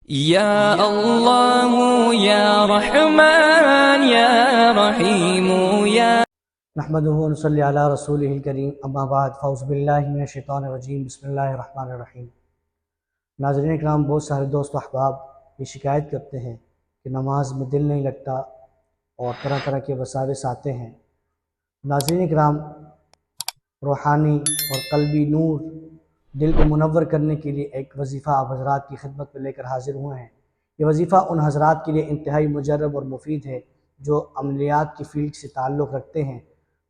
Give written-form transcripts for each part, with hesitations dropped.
يا الله يا رحمن يا رحيم يا نحمدہ ونصلی علی رسولہ الکریم اما بعد فاعوذ باللہ من الشیطان الرجیم بسم اللہ الرحمن الرحیم۔ ناظرین اکرام، بہت سارے دوست و احباب یہ شکایت کرتے ہیں کہ نماز میں دل نہیں لگتا اور طرح طرح کے وساوس آتے ہیں۔ ناظرین اکرام، روحانی اور قلبی نور دل کو منور کرنے کے لیے ایک وظیفہ آپ حضرات کی خدمت میں لے کر حاضر ہوئے ہیں۔ یہ وظیفہ ان حضرات کے لیے انتہائی مجرب اور مفید ہے جو عملیات کی فیلڈ سے تعلق رکھتے ہیں،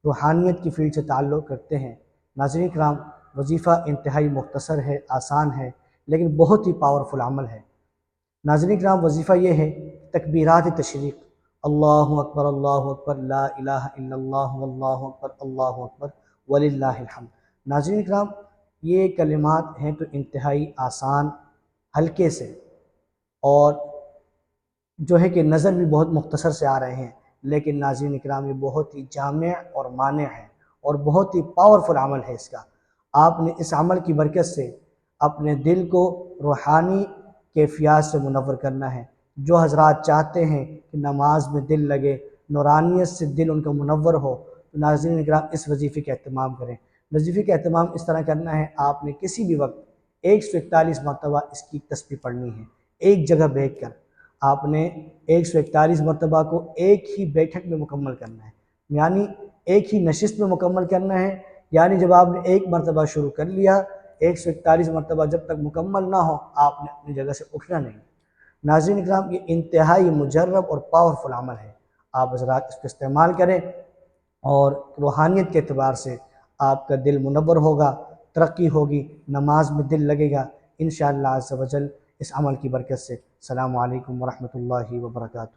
روحانیت کی فیلڈ سے تعلق رکھتے ہیں۔ ناظرین کرام، وظیفہ انتہائی مختصر ہے، آسان ہے، لیکن بہت ہی پاورفل عمل ہے۔ ناظرین کرام، وظیفہ یہ ہے تکبیرات تشریق، اللہ اکبر لا الہ الا اللہ واللہ اکبر اللہ اکبر وللہ الحمد۔ ناظرین کرام، یہ کلمات ہیں تو انتہائی آسان، ہلکے سے، اور جو ہے کہ نظر بھی بہت مختصر سے آ رہے ہیں، لیکن ناظرین اکرام یہ بہت ہی جامع اور مانع ہے اور بہت ہی پاورفل عمل ہے۔ اس کا آپ نے اس عمل کی برکت سے اپنے دل کو روحانی کیفیات سے منور کرنا ہے۔ جو حضرات چاہتے ہیں کہ نماز میں دل لگے، نورانیت سے دل ان کا منور ہو، تو ناظرین اکرام اس وظیفے کا اہتمام کریں۔ وظیفے کا اہتمام اس طرح کرنا ہے، آپ نے کسی بھی وقت 141 مرتبہ اس کی تسبیح پڑھنی ہے، ایک جگہ بیٹھ کر۔ آپ نے 141 مرتبہ کو ایک ہی بیٹھک میں مکمل کرنا ہے، یعنی ایک ہی نشست میں مکمل کرنا ہے۔ یعنی جب آپ نے ایک مرتبہ شروع کر لیا، 141 مرتبہ جب تک مکمل نہ ہو، آپ نے اپنی جگہ سے اٹھنا نہیں۔ ناظرین اکرام، یہ انتہائی مجرب اور پاورفل عمل ہے، آپ حضرات اس کو استعمال کریں اور روحانیت کے اعتبار سے آپ کا دل منور ہوگا، ترقی ہوگی، نماز میں دل لگے گا انشاءاللہ عز و جل اس عمل کی برکت سے۔ السلام علیکم ورحمۃ اللہ وبرکاتہ۔